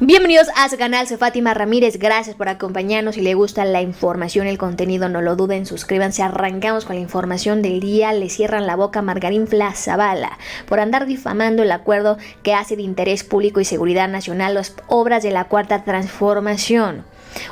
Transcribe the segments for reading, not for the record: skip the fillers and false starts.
Bienvenidos a su canal, soy Fátima Ramírez, gracias por acompañarnos. Si les gusta la información, el contenido, no lo duden, suscríbanse. Arrancamos con la información del día. Le cierran la boca a Margarín Zavala por andar difamando el acuerdo que hace de interés público y seguridad nacional las obras de la Cuarta Transformación.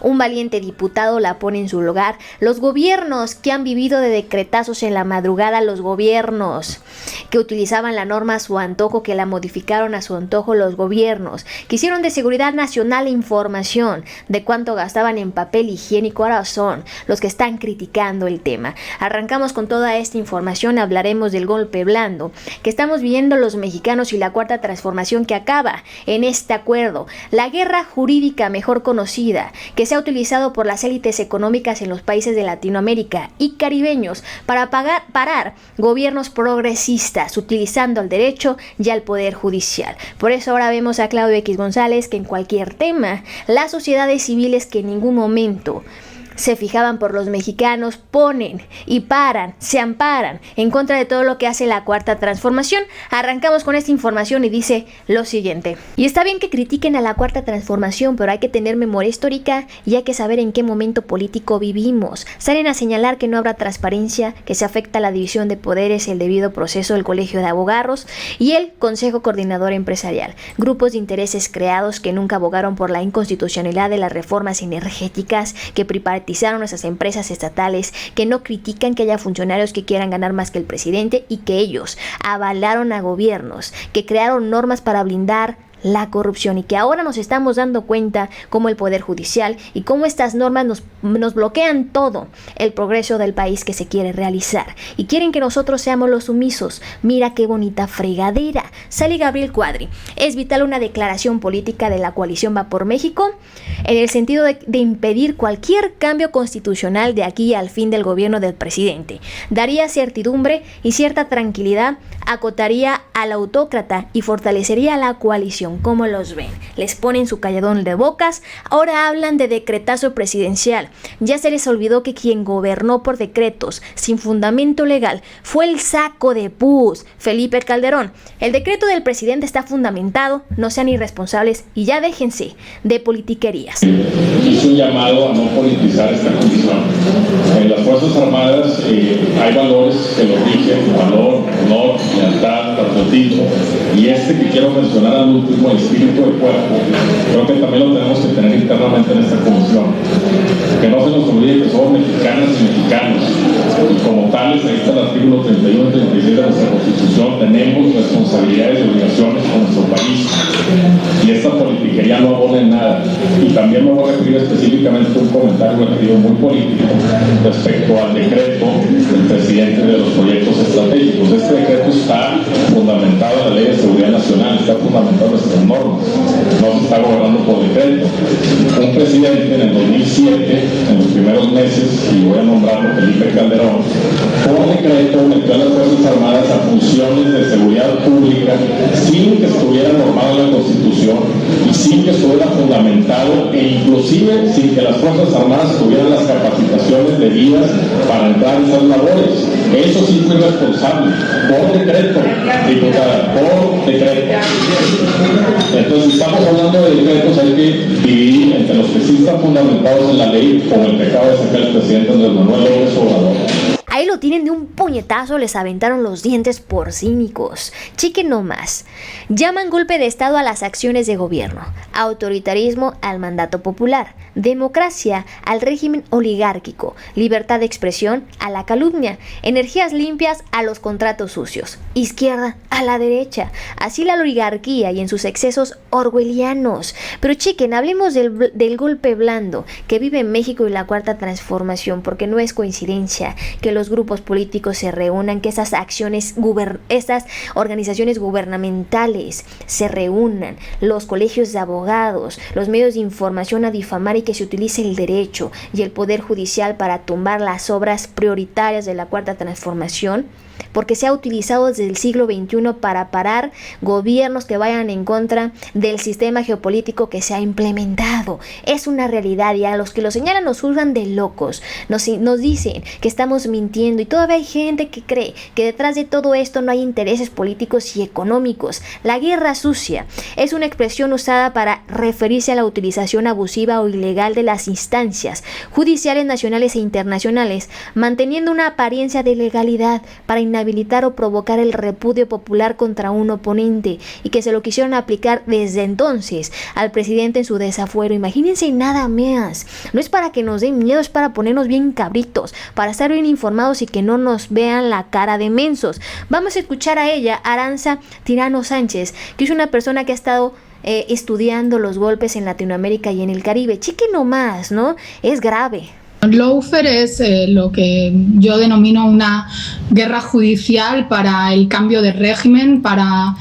Un valiente diputado la pone en su lugar. Los gobiernos que han vivido de decretazos en la madrugada, los gobiernos que utilizaban la norma a su antojo, que la modificaron a su antojo, los gobiernos que hicieron de seguridad nacional información de cuánto gastaban en papel higiénico, ahora son los que están criticando el tema. Arrancamos con toda esta información. Hablaremos del golpe blando que estamos viviendo los mexicanos y la Cuarta Transformación que acaba en este acuerdo. La guerra jurídica mejor conocida que se ha utilizado por las élites económicas en los países de Latinoamérica y caribeños para parar gobiernos progresistas, utilizando al derecho y al poder judicial. Por eso ahora vemos a Claudio X González que en cualquier tema, las sociedades civiles que en ningún momento se fijaban por los mexicanos, ponen y paran, se amparan en contra de todo lo que hace la Cuarta Transformación. Arrancamos con esta información y dice lo siguiente. Y está bien que critiquen a la Cuarta Transformación, pero hay que tener memoria histórica y hay que saber en qué momento político vivimos. Salen a señalar que no habrá transparencia, que se afecta la división de poderes, el debido proceso del Colegio de Abogados y el Consejo Coordinador Empresarial. Grupos de intereses creados que nunca abogaron por la inconstitucionalidad de las reformas energéticas, que privatizaron esas empresas estatales, que no critican que haya funcionarios que quieran ganar más que el presidente y que ellos avalaron a gobiernos que crearon normas para blindar la corrupción y que ahora nos estamos dando cuenta cómo el Poder Judicial y cómo estas normas nos bloquean todo el progreso del país que se quiere realizar y quieren que nosotros seamos los sumisos. Mira qué bonita fregadera. Sale Gabriel Cuadri. Es vital una declaración política de la coalición Va por México en el sentido de impedir cualquier cambio constitucional de aquí al fin del gobierno del presidente. Daría certidumbre y cierta tranquilidad, acotaría al autócrata y fortalecería a la coalición. ¿Cómo los ven? Les ponen su calladón de bocas. Ahora hablan de decretazo presidencial. Ya se les olvidó que quien gobernó por decretos sin fundamento legal fue el saco de pus, Felipe Calderón. El decreto del presidente está fundamentado, no sean irresponsables y ya déjense de politiquerías. Hizo un llamado a no politizar esta comisión. En las Fuerzas Armadas hay valores que lo rigen: valor, honor, lealtad, patriotismo, y este que quiero mencionar al último, el espíritu del cuerpo, creo que también lo tenemos que tener internamente en esta comisión. Que no se nos olvide que somos mexicanas y mexicanos, y como tales, ahí está el artículo 31 y 36 de nuestra Constitución, tenemos responsabilidades y obligaciones con nuestro país, y esta politiquería no abona en nada. Y también me voy a referir específicamente a un comentario referido muy político respecto al decreto del presidente de los proyectos estratégicos. Este decreto está fundamentado en la Ley de Seguridad Nacional, está fundamentado en nuestras normas, no se está gobernando por decreto. Un presidente en el 2007, en los primeros meses, y voy a nombrarlo, Felipe Calderón, por decreto metió a las Fuerzas Armadas a funciones de seguridad pública sin que estuviera normado en la Constitución y sin que estuviera fundamentado, e inclusive sin que las Fuerzas Armadas tuvieran las capacitaciones debidas para entrar en esas labores. Eso sí fue irresponsable, por decreto, diputada, por decreto. Entonces, si estamos hablando de decretos, hay que dividir entre los que sí están fundamentados en la ley, como el que acaba de sacar el presidente Andrés Manuel López Obrador. Ahí lo tienen, de un puñetazo les aventaron los dientes por cínicos. Chequen nomás. Llaman golpe de estado a las acciones de gobierno, autoritarismo al mandato popular, democracia al régimen oligárquico, libertad de expresión a la calumnia, energías limpias a los contratos sucios, izquierda a la derecha, así la oligarquía y en sus excesos orwellianos. Pero chequen, hablemos del golpe blando que vive en México y la Cuarta Transformación, porque no es coincidencia que los grupos políticos se reúnan, que esas organizaciones gubernamentales se reúnan, los colegios de abogados, los medios de información a difamar y que se utilice el derecho y el Poder Judicial para tumbar las obras prioritarias de la Cuarta Transformación, porque se ha utilizado desde el siglo XXI para parar gobiernos que vayan en contra del sistema geopolítico que se ha implementado. Es una realidad y a los que lo señalan nos juzgan de locos, nos dicen que estamos mintiendo mintiendo y todavía hay gente que cree que detrás de todo esto no hay intereses políticos y económicos. La guerra sucia es una expresión usada para referirse a la utilización abusiva o ilegal de las instancias judiciales nacionales e internacionales, manteniendo una apariencia de legalidad para inhabilitar o provocar el repudio popular contra un oponente, y que se lo quisieron aplicar desde entonces al presidente en su desafuero. Imagínense nada más. No es para que nos den miedo, es para ponernos bien cabritos, para estar bien informados y que no nos vean la cara de mensos. Vamos a escuchar a ella, Aranza Tirano Sánchez, que es una persona que ha estado estudiando los golpes en Latinoamérica y en el Caribe. Chique nomás, ¿no? Es grave. Lawfare es lo que yo denomino una guerra judicial para el cambio de régimen, para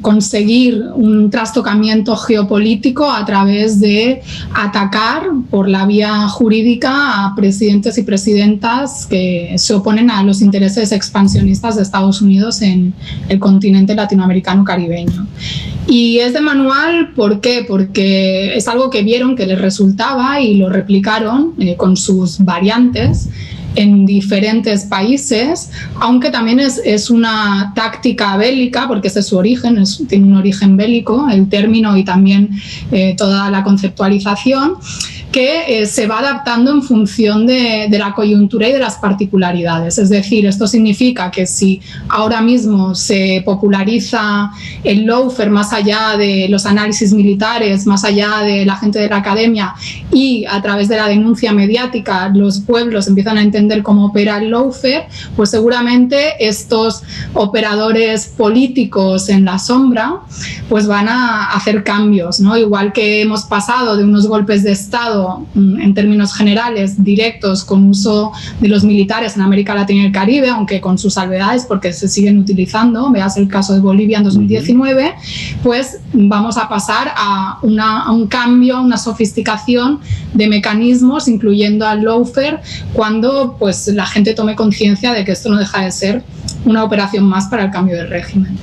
conseguir un trastocamiento geopolítico a través de atacar por la vía jurídica a presidentes y presidentas que se oponen a los intereses expansionistas de Estados Unidos en el continente latinoamericano caribeño. Y es de manual, ¿por qué? Porque es algo que vieron que les resultaba y lo replicaron con sus variantes en diferentes países, aunque también es una táctica bélica, porque ese es su origen, tiene un origen bélico, el término y también toda la conceptualización, que se va adaptando en función de la coyuntura y de las particularidades. Es decir, esto significa que si ahora mismo se populariza el lawfare más allá de los análisis militares, más allá de la gente de la academia, y a través de la denuncia mediática los pueblos empiezan a entender cómo opera el lawfare, pues seguramente estos operadores políticos en la sombra pues van a hacer cambios, ¿no? Igual que hemos pasado de unos golpes de Estado en términos generales directos con uso de los militares en América Latina y el Caribe, aunque con sus salvedades porque se siguen utilizando, veas el caso de Bolivia en 2019, pues vamos a pasar a un cambio, a una sofisticación de mecanismos, incluyendo al lawfare, cuando pues la gente tome conciencia de que esto no deja de ser una operación más para el cambio de régimen.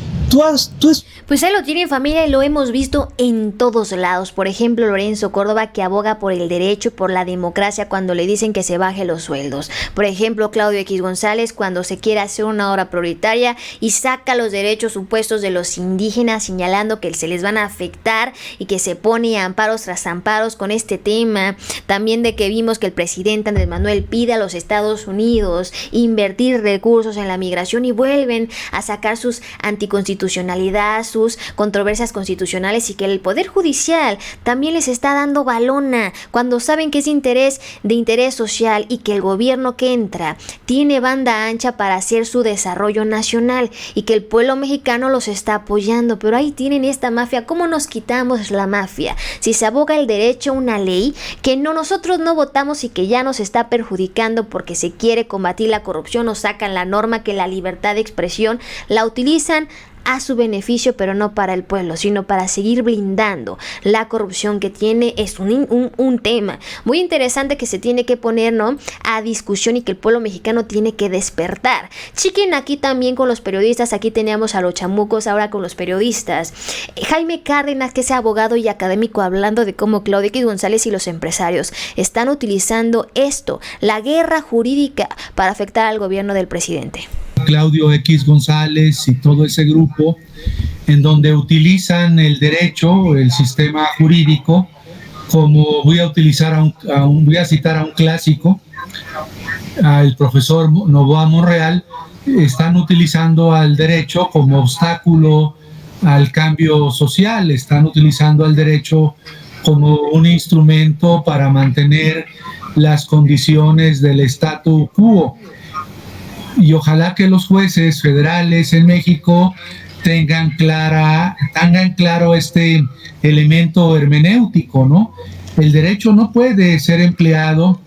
Pues ahí lo tienen, familia, y lo hemos visto en todos lados. Por ejemplo, Lorenzo Córdoba, que aboga por el derecho y por la democracia cuando le dicen que se baje los sueldos. Por ejemplo, Claudio X González, cuando se quiere hacer una obra prioritaria y saca los derechos supuestos de los indígenas, señalando que se les van a afectar y que se pone amparos tras amparos con este tema. También de que vimos que el presidente Andrés Manuel pide a los Estados Unidos invertir recursos en la migración y vuelven a sacar sus anticonstitucionalidad, sus controversias constitucionales, y que el Poder Judicial también les está dando balona cuando saben que es de interés social y que el gobierno que entra tiene banda ancha para hacer su desarrollo nacional y que el pueblo mexicano los está apoyando. Pero ahí tienen esta mafia. ¿Cómo nos quitamos la mafia? Si se aboga el derecho a una ley que nosotros no votamos y que ya nos está perjudicando porque se quiere combatir la corrupción, o sacan la norma que la libertad de expresión la utilizan a su beneficio, pero no para el pueblo, sino para seguir blindando la corrupción que tiene. Es un tema muy interesante que se tiene que poner, ¿no?, a discusión, y que el pueblo mexicano tiene que despertar. Chiquen aquí también con los periodistas. Aquí teníamos a los chamucos, ahora con los periodistas. Jaime Cárdenas, que es abogado y académico, hablando de cómo Claudio X González y los empresarios están utilizando esto, la guerra jurídica, para afectar al gobierno del presidente. Claudio X González y todo ese grupo, en donde utilizan el derecho, el sistema jurídico, como voy a citar a un clásico, al profesor Novoa Monreal. Están utilizando al derecho como obstáculo al cambio social, están utilizando al derecho como un instrumento para mantener las condiciones del statu quo. Y ojalá que los jueces federales en México tengan claro este elemento hermenéutico, ¿no? El derecho no puede ser empleado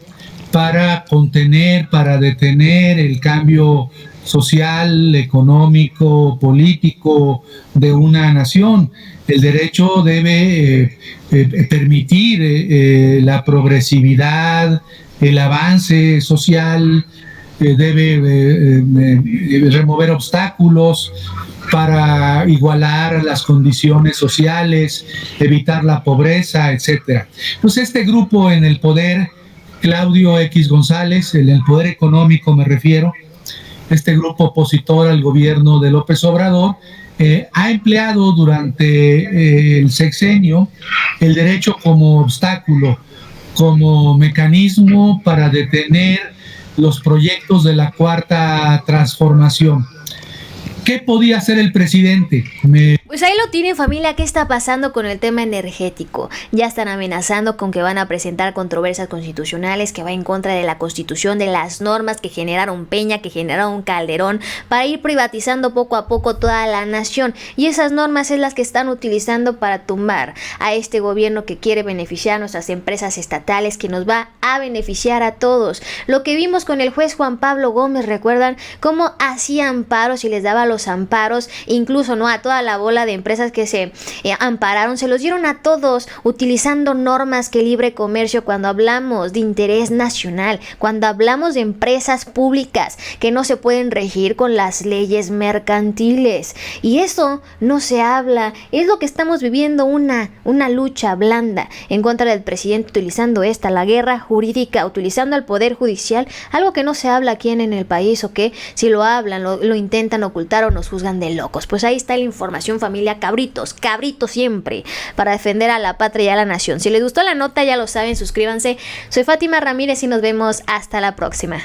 para contener, para detener el cambio social, económico, político de una nación. El derecho debe permitir la progresividad, el avance social, debe remover obstáculos para igualar las condiciones sociales, evitar la pobreza, etcétera. Pues este grupo en el poder Claudio X González, el poder económico me refiero, este grupo opositor al gobierno de López Obrador, ha empleado durante el sexenio el derecho como obstáculo, como mecanismo para detener los proyectos de la Cuarta Transformación. ¿Qué podía hacer el presidente? Pues ahí lo tienen, familia. ¿Qué está pasando con el tema energético? Ya están amenazando con que van a presentar controversias constitucionales, que va en contra de la Constitución, de las normas que generaron Peña, que generaron Calderón, para ir privatizando poco a poco toda la nación. Y esas normas es las que están utilizando para tumbar a este gobierno que quiere beneficiar a nuestras empresas estatales, que nos va a beneficiar a todos. Lo que vimos con el juez Juan Pablo Gómez, ¿recuerdan? Cómo hacía amparos y les daba los amparos, incluso no a toda la bola de empresas que se ampararon, se los dieron a todos utilizando normas que libre comercio, cuando hablamos de interés nacional, cuando hablamos de empresas públicas que no se pueden regir con las leyes mercantiles. Y eso no se habla, es lo que estamos viviendo, una lucha blanda en contra del presidente, utilizando la guerra jurídica, utilizando al poder judicial, algo que no se habla aquí en el país, o que si lo hablan, lo intentan ocultar o nos juzgan de locos. Pues ahí está la información, familia. Cabritos siempre para defender a la patria y a la nación. Si les gustó la nota, ya lo saben, suscríbanse. Soy Fátima Ramírez y nos vemos hasta la próxima.